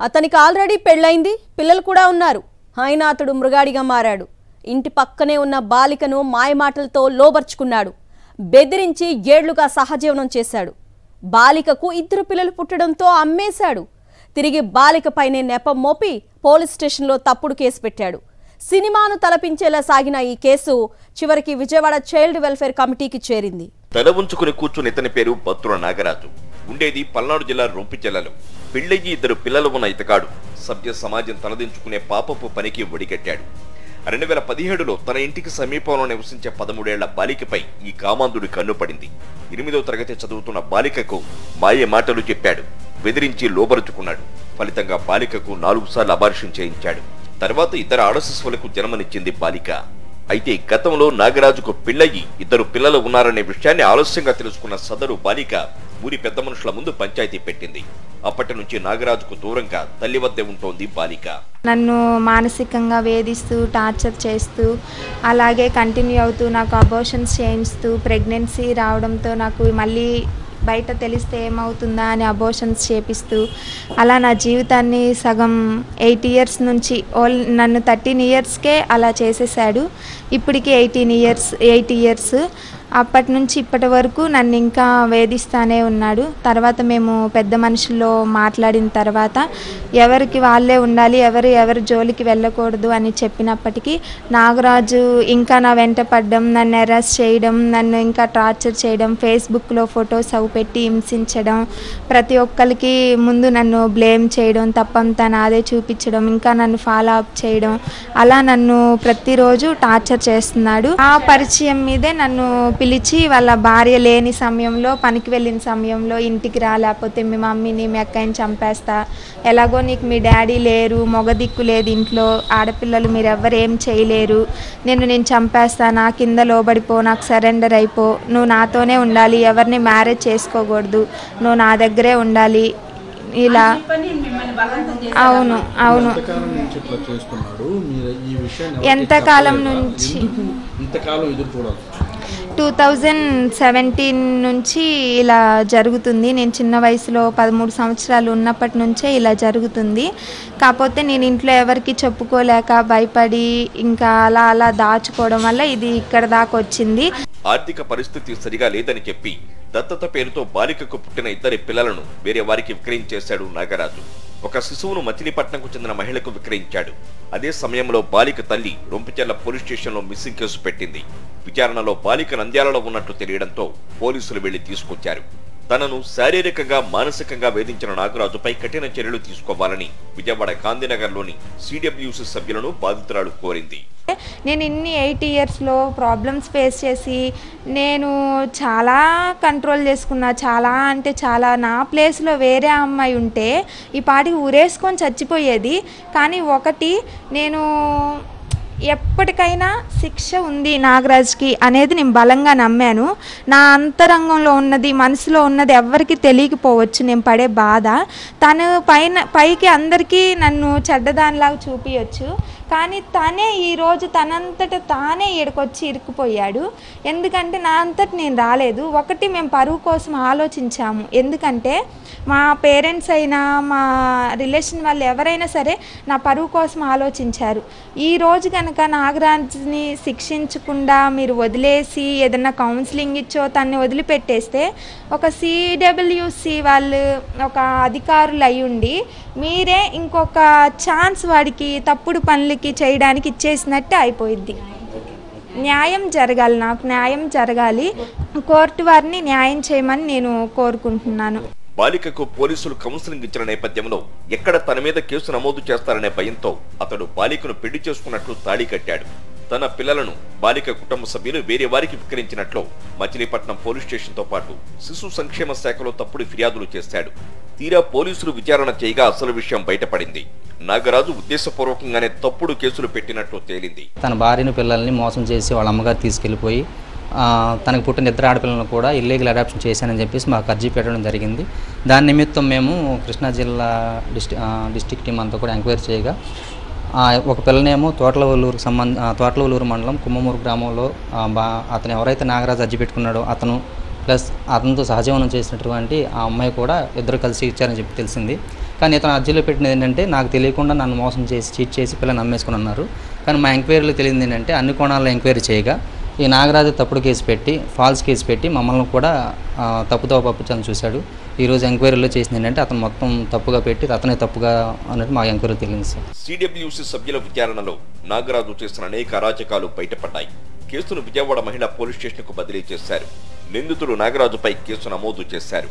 అతనికి ఆల్రెడీ పెళ్ళైంది, పిల్లలు కూడా ఉన్నారు. అయినా అతడు మృగాడిగా మారాడు. ఇంటి పక్కనే ఉన్న బాలికను మాయమాటలతో లోబర్చుకున్నాడు. బెదిరించి ఏళ్లుగా సహజీవనం చేశాడు. బాలికకు 2 పిల్లలు పుట్టడంతో అమ్మేశాడు. తిరిగి బాలికపైనే నెపం మోపి పోలీస్ స్టేషన్లో తప్పుడు కేసు పెట్టాడు. సినిమాను తలపించేలా సాగిన ఈ కేసు చివరికి విజయవాడ చైల్డ్ వెల్ఫేర్ కమిటీకి చేరింది. తల ఉంచుకుని కూర్చుని ఇతని పేరు బత్తుల నాగరాజు. ఉండేది పల్నాడు జిల్లా రొంపిచెర్లలో. పెళ్లయ్యి 2 పిల్లలు ఉన్న ఇతగాడు సభ్య సమాజం తలదించుకునే పాపపు పనికి ఒడిగట్టాడు. 2017లో తన ఇంటికి సమీపంలో నివసించే 13 ఏళ్ల బాలికపై ఈ కామాంధుడి కన్ను పడింది. 8వ తరగతి చదువుతున్న బాలికకు మాయ మాటలు చెప్పాడు. బెదిరించి లోబరుచుకున్నాడు. ఫలితంగా బాలికకు 4 సార్లు అబార్షన్ చేయించాడు. తర్వాత 2 ఆడశిశువులకు జన్మనిచ్చింది బాలిక. అయితే గతంలో నాగరాజుకు పెళ్లయ్యి 2 పిల్లలు ఉన్నారనే విషయాన్ని ఆలస్యంగా తెలుసుకున్న సదరు బాలిక ఊరి పెద్ద మనుషుల ముందు పంచాయతీ పెట్టింది. అప్పటి నుంచి నాగరాజుకు దూరంగా తల్లి వద్దే ఉంటోంది బాలిక. నన్ను మానసికంగా వేధిస్తూ టార్చర్ చేస్తూ అలాగే కంటిన్యూ అవుతూ నాకు అబార్షన్స్ చేయిస్తూ ప్రెగ్నెన్సీ రావడంతో నాకు మళ్ళీ బయట తెలిస్తే ఏమవుతుందా అని అబార్షన్స్ చేపిస్తూ అలా నా జీవితాన్ని సగం 8 ఇయర్స్ నుంచి నన్ను 13 ఇయర్స్కే అలా చేసేసాడు. ఇప్పటికి 8 ఇయర్స్ అప్పటి నుంచి ఇప్పటి వరకు నన్ను ఇంకా వేధిస్తానే ఉన్నాడు. తర్వాత మేము పెద్ద మనుషుల్లో మాట్లాడిన తర్వాత ఎవరికి వాళ్ళే ఉండాలి, ఎవరు జోలికి వెళ్ళకూడదు అని చెప్పినప్పటికీ నాగరాజు ఇంకా నా వెంట పడ్డం, నన్ను అరెస్ట్ చేయడం, నన్ను ఇంకా టార్చర్ చేయడం, ఫేస్బుక్లో ఫొటోస్ అవి పెట్టి హింసించడం, ప్రతి ఒక్కరికి ముందు నన్ను బ్లేమ్ చేయడం, తప్పంతా నాదే చూపించడం, ఇంకా నన్ను ఫాలో అప్ చేయడం, అలా నన్ను ప్రతిరోజు టార్చర్ చేస్తున్నాడు. ఆ పరిచయం మీదే నన్ను పిలిచి వాళ్ళ భార్య లేని సమయంలో, పనికి వెళ్ళిన సమయంలో ఇంటికి రా, లేకపోతే మీ మమ్మీని మీ అక్కని చంపేస్తా, ఎలాగో నీకు మీ డాడీ లేరు, మొగ దిక్కు లేదు ఇంట్లో, ఆడపిల్లలు మీరు ఎవరు ఏం చేయలేరు, నేను చంపేస్తా, నా కింద లోబడిపో, నాకు సరెండర్ అయిపో, నువ్వు నాతోనే ఉండాలి, ఎవరిని మ్యారేజ్ చేసుకోకూడదు, నువ్వు నా దగ్గరే ఉండాలి, ఇలా. అవును ఎంతకాలం నుంచి 2017 నుంచి ఇలా జరుగుతుంది. నేను చిన్న వయసులో 13 సంవత్సరాలు ఉన్నప్పటి నుంచే ఇలా జరుగుతుంది. కాకపోతే నేను ఇంట్లో ఎవరికి చెప్పుకోలేక భయపడి ఇంకా అలా దాచుకోవడం వల్ల ఇది ఇక్కడ దాకా వచ్చింది. ఆర్థిక పరిస్థితి సరిగా లేదని చెప్పి దత్తత పేరుతో బాలికకు పుట్టిన 2 పిల్లలను వేరే వారికి విక్రయించేశాడు నాగరాజు. ఒక శిశువును మచిలీపట్నంకు చెందిన మహిళకు విక్రయించాడు. అదే సమయంలో బాలిక తల్లి రొంపిచెర్ల పోలీస్ స్టేషన్లో మిస్సింగ్ కేసు పెట్టింది. విచారణలో బాలిక నంద్యాలలో ఉన్నట్టు తెలియడంతో పోలీసులు వెళ్లి తీసుకొచ్చారు. తనను శారీరకంగా మానసికంగా వేధించిన నాగరాజుపై కఠిన చర్యలు తీసుకోవాలని విజయవాడ గాంధీనగర్లోని సిడబ్ల్యూసీ సభ్యులను బాధితురాలు కోరింది. నేను ఇన్ని 8 ఇయర్స్లో ప్రాబ్లమ్స్ ఫేస్ చేసి నేను చాలా కంట్రోల్ చేసుకున్నా, చాలా అంటే చాలా. నా ప్లేస్లో వేరే అమ్మాయి ఉంటే ఈ పాటికి ఊరేసుకొని చచ్చిపోయేది. కానీ ఒకటి, నేను ఎప్పటికైనా శిక్ష ఉంది నాగరాజ్కి అనేది నేను బలంగా నమ్మాను. నా అంతరంగంలో ఉన్నది, మనసులో ఉన్నది ఎవరికి తెలియకపోవచ్చు నేను పడే బాధ. తను పైకి అందరికీ నన్ను చెడ్డదానిలాగా చూపించచ్చు, కానీ తనే ఈరోజు తనంతట తానే ఇక్కడికొచ్చి ఇరుక్కుపోయాడు. ఎందుకంటే నా అంతటి నేను రాలేదు. ఒకటి, మేము పరువు కోసం ఆలోచించాము. ఎందుకంటే మా పేరెంట్స్ అయినా మా రిలేషన్ వాళ్ళు ఎవరైనా సరే నా పరువు కోసం ఆలోచించారు. ఈరోజు కనుక నాగరాజ్ని శిక్షించకుండా మీరు వదిలేసి ఏదైనా కౌన్సిలింగ్ ఇచ్చో తన్ని వదిలిపెట్టేస్తే ఒక సిడబ్ల్యూసి వాళ్ళు ఒక అధికారులు అయ్యుండి మీరే ఇంకొక ఛాన్స్ వాడికి తప్పుడు పనులకి చేయడానికి ఇచ్చేసినట్టే అయిపోయింది. న్యాయం జరగాలి, నాకు న్యాయం జరగాలి. కోర్టు వారిని న్యాయం చేయమని నేను కోరుకుంటున్నాను. బాలికకు పోలీసులు కౌన్సిలింగ్ ఇచ్చిన నేపథ్యంలో ఎక్కడ తన మీద కేసు నమోదు చేస్తారనే భయంతో అతడు బాలికను పెళ్లి చేసుకున్నట్లు తాళి కట్టాడు. తన పిల్లలను బాలిక కుటుంబ సభ్యులు వేరే వారికి విక్రయించినట్లు మచిలీపట్నం పోలీస్ స్టేషన్తో పాటు శిశు సంక్షేమ శాఖలో తప్పుడు ఫిర్యాదులు చేశాడు. తీరా పోలీసులు విచారణ చేయగా అసలు విషయం బయటపడింది. నాగరాజు ఉద్దేశపూర్వకంగానే తప్పుడు కేసులు పెట్టినట్లు తేలింది. తన భార్యను పిల్లల్ని మోసం చేసి వాళ్ళ అమ్మగారు తీసుకెళ్లిపోయి తనకు పుట్టిన 2 ఆడపిల్లలను కూడా ఇల్లీగల్ అడాప్షన్ చేశానని చెప్పేసి మాకు అర్జీ పెట్టడం జరిగింది. దాని నిమిత్తం మేము కృష్ణా జిల్లా డిస్టిక్ టీం అంతా కూడా ఎంక్వైరీ చేయగా ఒక పిల్లనేమో తోటలవల్లూరు మండలం కుమ్మమూరు గ్రామంలో అతను ఎవరైతే నాగరాజు అర్జీ పెట్టుకున్నాడో అతను ప్లస్ అతనితో సహజీవనం చేసినటువంటి ఆ అమ్మాయి కూడా 2 కలిసి ఇచ్చారని చెప్పి తెలిసింది. కానీ ఇతను అర్జీలో పెట్టినది ఏంటంటే నాకు తెలియకుండా నన్ను మోసం చేసి చీట్ చేసి పిల్లల్ని నమ్మేసుకుని ఉన్నారు. కానీ మా ఎంక్వైరీలో తెలియదు ఏంటంటే అన్ని కోణాల్లో ఎంక్వైరీ చేయగా ఈ నాగరాజు తప్పుడు కేసు పెట్టి ఫాల్స్ కేసు పెట్టి మమ్మల్ని కూడా తప్పుతో పప్పుచాలని చూశాడు. ఈరోజు ఎంక్వైరీలో చేసింది ఏంటంటే అతను మొత్తం తప్పుగా పెట్టి అతనే తప్పుగా అన్నట్టు మా ఎంక్వైరీ తెలియదు సార్. సిడబ్ల్యూసీ సభ్యుల విచారణలో నాగరాజు చేసిన అనేక అరాచకాలు బయటపడ్డాయి. కేసును విజయవాడ మహిళా పోలీస్ స్టేషన్కు బదిలీ చేశారు. నిందితుడు నాగరాజుపై కేసు నమోదు చేశారు.